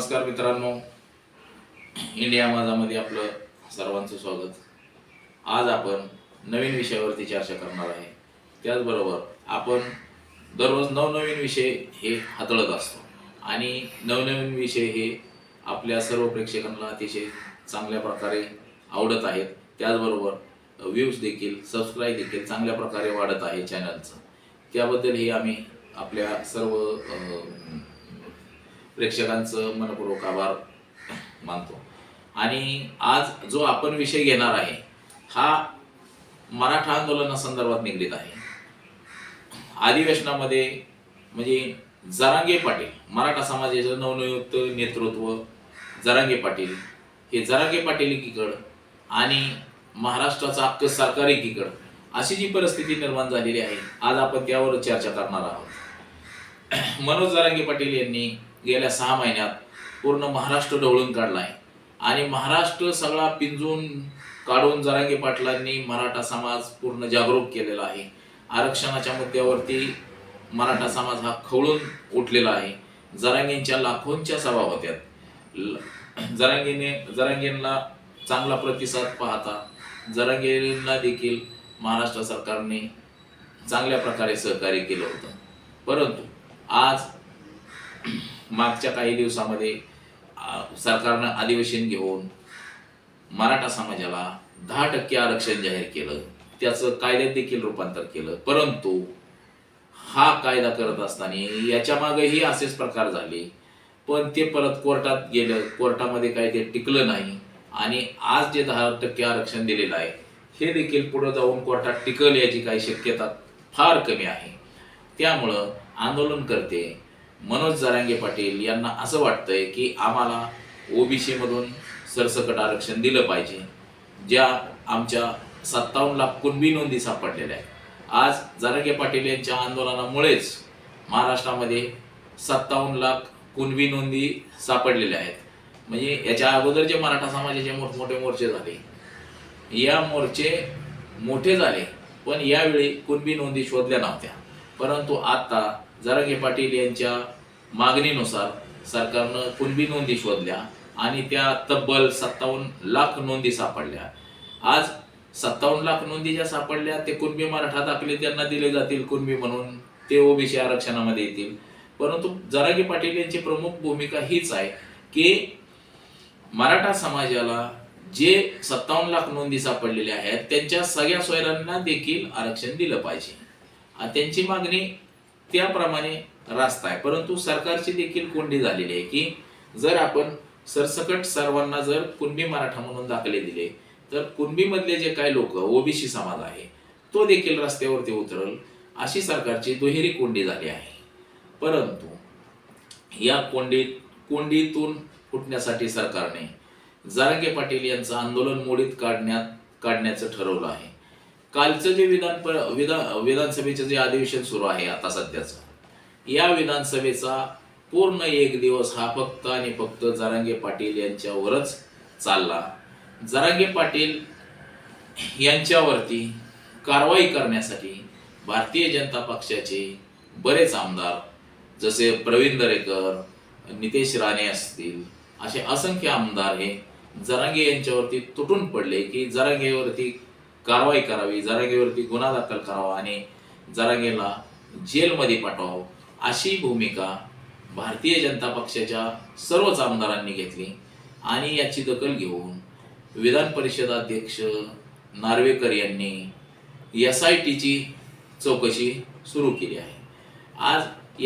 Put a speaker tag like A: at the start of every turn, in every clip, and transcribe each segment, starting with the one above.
A: नमस्कार मित्रांनो, इंडिया माझामध्ये आपलं सर्वांचं स्वागत। आज आपण नवीन विषयावरती चर्चा करणार आहे। त्याचबरोबर आपण दररोज नवनवीन विषय हे हाताळत असतो आणि नवनवीन विषय हे आपल्या सर्व प्रेक्षकांना अतिशय चांगल्या प्रकारे आवडत आहेत। त्याचबरोबर व्ह्यूज देखील, सबस्क्राईब देखील चांगल्या प्रकारे वाढत आहे चॅनलचं। त्याबद्दल आम्ही आपल्या सर्व प्रेक्षकांचं मनपूर्वक आभार मानतो। आणि आज जो आपण विषय घेणार आहे हा मराठा आंदोलनासंदर्भात निगडीत आहे। अधिवेशनामध्ये म्हणजे जरांगे पाटील, मराठा समाजाचे नवनियुक्त नेतृत्व जरांगे पाटील, हे जरांगे पाटील एकीकडे आणि महाराष्ट्राचं अख्खं सरकार एकीकडे, अशी जी परिस्थिती निर्माण झालेली आहे, आज आपण त्यावर चर्चा करणार आहोत। मनोज जरांगे पाटील यांनी गेल्या 6 महिन्यात पूर्ण महाराष्ट्र ढवळून काढलाय आणि महाराष्ट्र सगळा पिंजून काढून जरांगे पाटलांनी मराठा समाज पूर्ण जागरूक केलेला आहे। आरक्षणाच्या मुद्द्यावरती मराठा समाज हा खवळून उठलेला आहे। जरांगेंच्या लाखोंच्या सभा होत्यात। जरांगेंना चांगला प्रतिसाद पाहता जरांगेंना देखील महाराष्ट्र सरकारने चांगल्या प्रकारे सहकार्य केलं होतं। परंतु आज मागच्या काही दिवसामध्ये सरकारनं अधिवेशन घेऊन मराठा समाजाला 10% आरक्षण जाहीर केलं, त्याचं कायद्यात देखील रूपांतर केलं। परंतु हा कायदा करत असताना याच्या मागेही असेच प्रकार झाले, पण ते परत कोर्टात गेलं, कोर्टामध्ये काही ते टिकलं नाही आणि आज जे 10% आरक्षण दिलेलं आहे हे देखील पुढे जाऊन कोर्टात टिकल याची काही शक्यता फार कमी आहे। त्यामुळं आंदोलनकर्ते मनोज जरांगे पाटील यांना असं वाटतंय की आम्हाला ओबीसी मधून सरसकट आरक्षण दिलं पाहिजे। ज्या आमच्या 57 लाख कुणबी नोंदी सापडलेल्या आहेत, आज जरांगे पाटील यांच्या आंदोलनामुळेच महाराष्ट्रामध्ये 57 लाख कुणबी नोंदी सापडलेल्या आहेत। म्हणजे याच्या अगोदर जे मराठा समाजाचे मोठमोठे मोर्चे झाले, या मोर्चे मोठे झाले, पण यावेळी कुणबी नोंदी शोधल्या नव्हत्या। परंतु आता जरांगे पाटील यांच्या मागणीनुसार सरकारनं कुणबी नोंदी शोधल्या आणि त्या तब्बल 57 लाख नोंदी सापडल्या। आज 57 लाख नोंदी ज्या सापडल्या ते कुणबी मराठा दाखले त्यांना दिले जातील कुणबी म्हणून, ते ओबीसी आरक्षणामध्ये येतील। परंतु जरांगे पाटील यांची प्रमुख भूमिका हीच आहे की मराठा समाजाला जे 57 लाख नोंदी सापडलेल्या आहेत त्यांच्या सगळ्या सोयऱ्यांना देखील आरक्षण दिलं पाहिजे, त्यांची मागणी त्याप्रमाणे रास्त आहे। परंतु सरकारची देखील कोंडी झालेली आहे की जर आपण सरसकट सर्वांना जर कुणबी मराठा म्हणून दाखले दिले तर कुणबी मधले जे काही लोक ओबीसी समाज आहे तो देखील रस्त्यावरती उतरल, अशी सरकारची दुहेरी कोंडी झाली आहे। परंतु या कोंडीतून फुटण्यासाठी सरकारने जरांगे पाटील यांचं आंदोलन मोडीत काढण्याचं ठरवलं आहे। कालचं जे विधानसभेचं जे अधिवेशन सुरू आहे आता सध्याचं, या विधानसभेचा पूर्ण 1 दिवस हा फक्त आणि फक्त जरांगे पाटील यांच्यावरच चालला। जरांगे पाटील यांच्यावरती कारवाई करण्यासाठी भारतीय जनता पक्षाचे बरेच आमदार, जसे प्रवीण दरेकर, नितेश राणे असतील, असे असंख्य आमदार हे जरांगे यांच्यावरती तुटून पडले की जरांगेवरती कारवाई करावी, जरांगेवरती गुन्हा दाखल करावा आणि जरांगेला जेलमध्ये पाठवावं, अशी भूमिका भारतीय जनता पक्षाच्या सर्वच आमदारांनी घेतली। आणि याची दखल घेऊन विधान परिषद अध्यक्ष नार्वेकर यांनी SITची चौकशी सुरू केली आहे। आज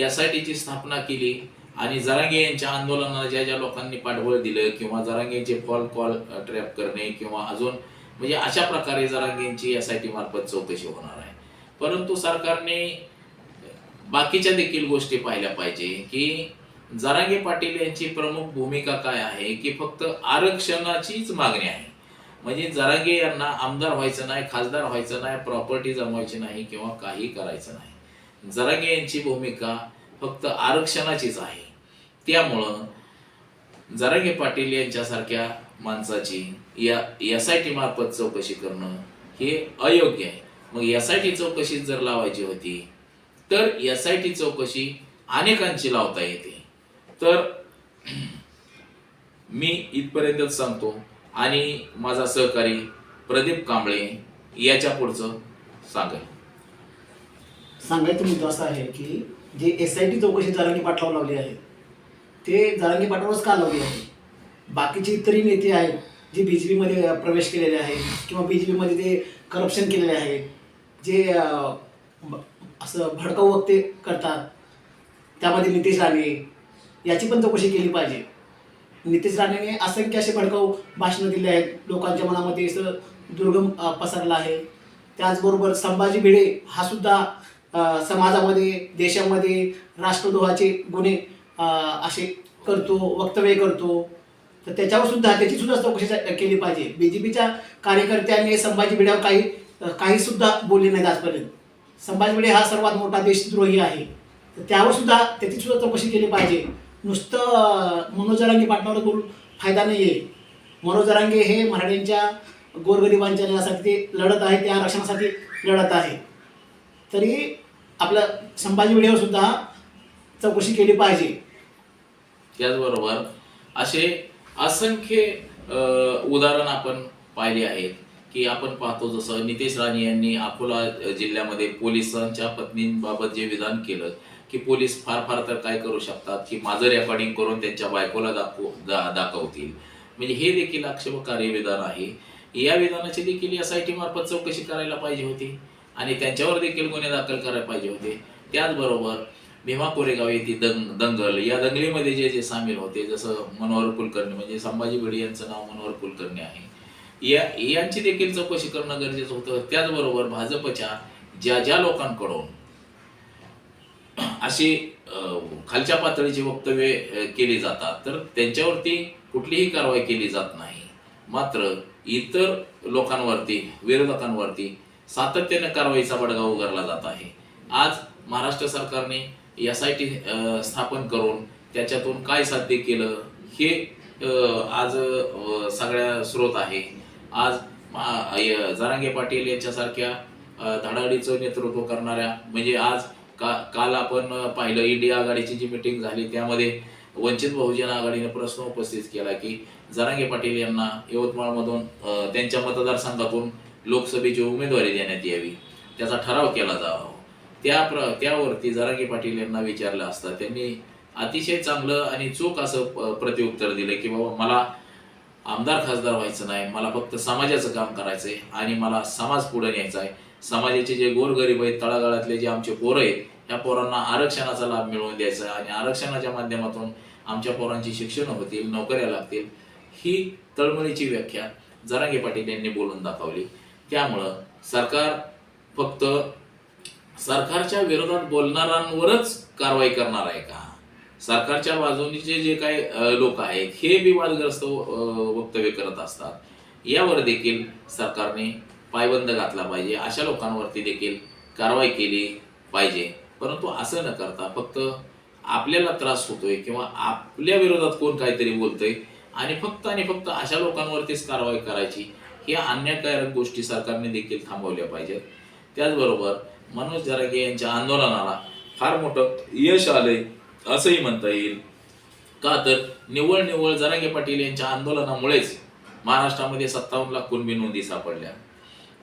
A: SITची स्थापना केली आणि जरांगे यांच्या आंदोलनाला ज्या ज्या लोकांनी पाठबळ दिलं किंवा जरांगेंचे कॉल ट्रॅप करणे किंवा अजून म्हणजे अशा प्रकारे जरांगेंची SIT मार्फत चौकशी होणार आहे। परंतु सरकारने बाकीच्या देखील गोष्टी पाहिल्या पाहिजे की जरांगे पाटील यांची प्रमुख भूमिका काय आहे की फक्त आरक्षणाचीच मागणी आहे। म्हणजे जरांगे यांना आमदार व्हायचं नाही, खासदार व्हायचं नाही, प्रॉपर्टी जमवायची नाही किंवा काही करायचं नाही। जरांगे यांची भूमिका फक्त आरक्षणाचीच आहे। त्यामुळं जरांगे पाटील यांच्यासारख्या माणसाची या SIT मार्फत चौकशी करणं हे अयोग्य आहे। मग SIT चौकशी जर लावायची होती तर SIT चौकशी अनेकांची लावता येते। तर मी इथपर्यंतच सांगतो आणि माझा सहकारी प्रदीप कांबळे याच्या पुढचं सांगेल.
B: सांगायचा मुद्दा असा आहे की जे SIT चौकशी जरांगे पाटलावर लावली आहे ते जरांगे पाटलावरच का लावली आहे. बाकीचे इतरही नेते आहेत जे BJP मध्ये प्रवेश केलेले आहेत किंवा BJP मध्ये ते करप्शन केलेले आहेत, जे असं भडकाऊ वक्ते करतात, त्यामध्ये नितेश राणे याची पण चौकशी केली पाहिजे. नितेश राणेने असंख्य असे भडकाऊ भाषणं दिले आहेत, लोकांच्या मनामध्ये असं दुर्गम पसरला आहे. त्याचबरोबर संभाजी भिडे हा सुद्धा समाजामध्ये, देशामध्ये राष्ट्रद्रोहाचे गुन्हे असे करतो, वक्तव्य करतो, तर त्याची सुद्धा चौकशी केली पाहिजे. BJPच्या कार्यकर्त्यांनी संभाजी भिड्यावर काही सुद्धा बोलले नाहीत आजपर्यंत. संभाजी भिडे हा सर्वात मोठा देशद्रोही आहे, तर त्याची सुद्धा चौकशी केली पाहिजे. नुसतं मनोज जरांगे पाटलावर बोलून फायदा नाही आहे. मनोज जरांगे हे मराठ्यांच्या गोरगरिबांच्या न्यायासाठी ते लढत आहे, त्या आरक्षणासाठी लढत आहे. तरी आपल्या संभाजी भिडेवर सुद्धा चौकशी केली पाहिजे.
A: त्याचबरोबर असे असंख्य उदाहरण आपण पाहिले आहेत की आपण पाहतो, जसं नितेश राणे यांनी अकोला जिल्ह्यामध्ये पोलिसांच्या पत्नींबाबत जे विधान केलं की पोलीस फार तर काय करू शकतात की माझं रेकॉर्डिंग करून त्यांच्या बायकोला दाखवतील. म्हणजे हे देखील आक्षेपकार्य विधान आहे. या विधानाची देखील SIT मार्फत चौकशी करायला पाहिजे होती आणि त्यांच्यावर देखील गुन्हे दाखल करायला पाहिजे होते. त्याचबरोबर भीमा कोरेगाव येथील दंगल, या दंगलीमध्ये जे सामील होते, जसं मनोहर कुलकर्णी, म्हणजे संभाजी भिडे यांचं नाव मनोहर कुलकर्णी आहे, यांची देखील चौकशी करणं गरजेचं होतं. त्याचबरोबर भाजपच्या ज्या लोकांकडून अशी खालच्या पातळीची वक्तव्य केली जातात तर त्यांच्यावरती कुठलीही कारवाई केली जात नाही. मात्र इतर लोकांवरती, विरोधकांवरती सातत्याने कारवाईचा बडगा उगारला जात आहे. आज महाराष्ट्र सरकारने SIT स्थापन करून त्याच्यातून काय साध्य केलं हे आज सगळ्या स्रोत आहे. आज जरांगे पाटील यांच्यासारख्या धडाडीचं नेतृत्व करणाऱ्या, म्हणजे आज काल आपण पाहिलं इंडिया आघाडीची जी मीटिंग झाली त्यामध्ये वंचित बहुजन आघाडीने प्रश्न उपस्थित केला की जरांगे पाटील यांना यवतमाळमधून त्यांच्या मतदारसंघातून लोकसभेची उमेदवारी देण्यात यावी, त्याचा ठराव केला जावा. त्यावरती जरांगे पाटील यांना विचारलं असता त्यांनी अतिशय चांगलं आणि चोख असं प्रत्युत्तर दिलं की बाबा मला आमदार खासदार व्हायचं नाही, मला फक्त समाजाचं काम करायचंय आणि मला समाज पुढे न्यायचा आहे. समाजाचे जे गोरगरीब आहेत, तळागाळातले जे आमचे पोरं आहेत, ह्या पोरांना आरक्षणाचा लाभ मिळवून द्यायचा आहे आणि आरक्षणाच्या माध्यमातून आमच्या पोरांची शिक्षण होतील, नोकऱ्या लागतील. ही तळमळीची व्याख्या जरांगे पाटील यांनी बोलून दाखवली. त्यामुळं सरकार फक्त सरकारच्या विरोधात बोलणाऱ्यांवरच कारवाई करणार आहे का? सरकारच्या बाजूचे जे काही लोक आहेत हे विवादग्रस्त वक्तव्य करत असतात, यावर देखील सरकारने पायबंद घातला पाहिजे. अशा लोकांवरती देखील कारवाई केली पाहिजे. परंतु असं न करता फक्त आपल्याला त्रास होतोय किंवा आपल्या विरोधात कोण काहीतरी बोलतोय आणि फक्त अशा लोकांवरतीच कारवाई करायची, ह्या अन्यायकारक गोष्टी सरकारने देखील थांबवल्या पाहिजेत. त्याचबरोबर मनोज जरांगे यांच्या आंदोलनाला फार मोठं यश आलंय असंही म्हणता येईल. का तर निव्वळ जरांगे पाटील यांच्या आंदोलनामुळेच महाराष्ट्रामध्ये 57 लाख कुणबी नोंदी सापडल्या.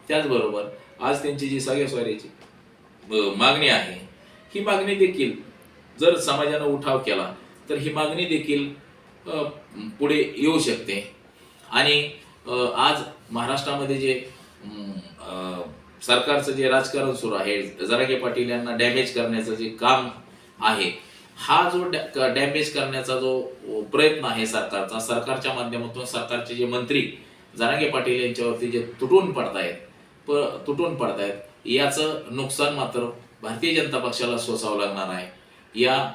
A: त्याचबरोबर आज त्यांची जी सगळ्याची मागणी आहे, ही मागणी देखील जर समाजानं उठाव केला तर ही मागणी देखील पुढे येऊ शकते. आणि आज महाराष्ट्रामध्ये जे सरकारचं जे राजकारण सुरू आहे, जरांगे पाटील यांना डॅमेज करण्याचं जे काम आहे, हा जो डॅमेज करण्याचा जो प्रयत्न आहे सरकारचा, सरकारच्या माध्यमातून सरकारचे जे मंत्री जरांगे पाटील यांच्यावरती जे तुटून पडतायत, याचं नुकसान मात्र भारतीय जनता पक्षाला सोसावं लागणार आहे. या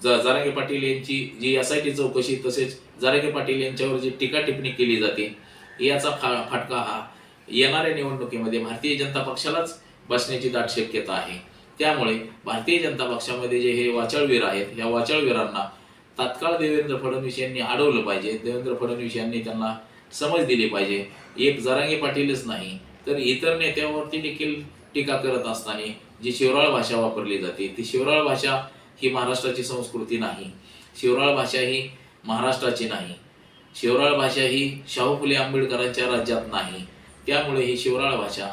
A: जरांगे पाटील यांची जी SIT चौकशी, तसेच जरांगे पाटील यांच्यावर जी टीका टिप्पणी केली जाते, याचा फटका हा येणाऱ्या निवडणुकीमध्ये भारतीय जनता पक्षालाच बसण्याची दाट शक्यता आहे. त्यामुळे भारतीय जनता पक्षामध्ये जे हे वाचाळवीर आहेत, या वाचाळवीरांना तात्काळ देवेंद्र फडणवीस यांनी अडवलं पाहिजे. देवेंद्र फडणवीस यांनी त्यांना समज दिली पाहिजे. एक जरांगे पाटीलच नाही तर इतर नेत्यावरती देखील टीका करत असताना जी शिवराळ भाषा वापरली जाते, ती शिवराळ भाषा ही महाराष्ट्राची संस्कृती नाही. शिवराळ भाषा ही महाराष्ट्राची नाही. शिवराळ भाषा ही शाहू फुले आंबेडकरांच्या राज्यात नाही. त्यामुळे ही शिवराळ भाषा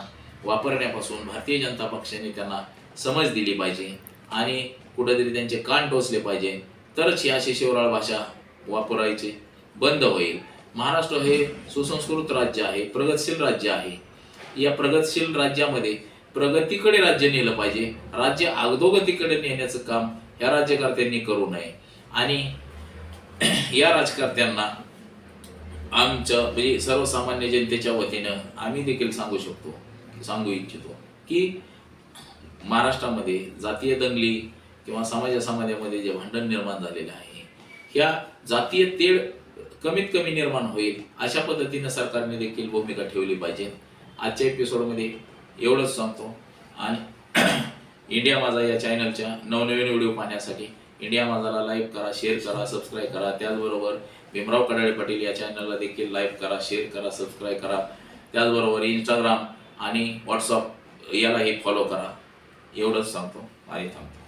A: वापरण्यापासून भारतीय जनता पक्षाने त्यांना समज दिली पाहिजे आणि कुठेतरी त्यांचे कान टोचले पाहिजे. तरच ही अशी शिवराळ भाषा वापरायची बंद होईल. महाराष्ट्र हे सुसंस्कृत राज्य आहे, प्रगतशील राज्य आहे. या प्रगतशील राज्यामध्ये प्रगतीकडे राज्य नेलं पाहिजे. राज्य अधोगतीकडे नेण्याचं काम ह्या राज्यकर्त्यांनी करू नये. आणि या राजकर्त्यांना आमच्या म्हणजे सर्वसामान्य जनतेच्या वतीनं आम्ही देखील सांगू इच्छितो की महाराष्ट्रामध्ये जातीय दंगली किंवा समाजामध्ये जे भांडण निर्माण झालेलं आहे, ह्या जातीय तेढ कमीत कमी निर्माण होईल अशा पद्धतीनं सरकारने देखील भूमिका ठेवली पाहिजे. आजच्या एपिसोडमध्ये एवढंच सांगतो. आणि इंडिया माझा या चॅनलच्या नवनवीन व्हिडिओ पाहण्यासाठी इंडिया माझाला लाईक करा, शेअर करा, सबस्क्राईब करा. त्याचबरोबर भीमराव कडाळे पाटील या चॅनलला देखील लाईक करा, शेअर करा, सबस्क्राईब करा. त्याचबरोबर इंस्टाग्राम आणि व्हॉट्सअप यालाही फॉलो करा. एवढंच सांगतो आणि थांबतो.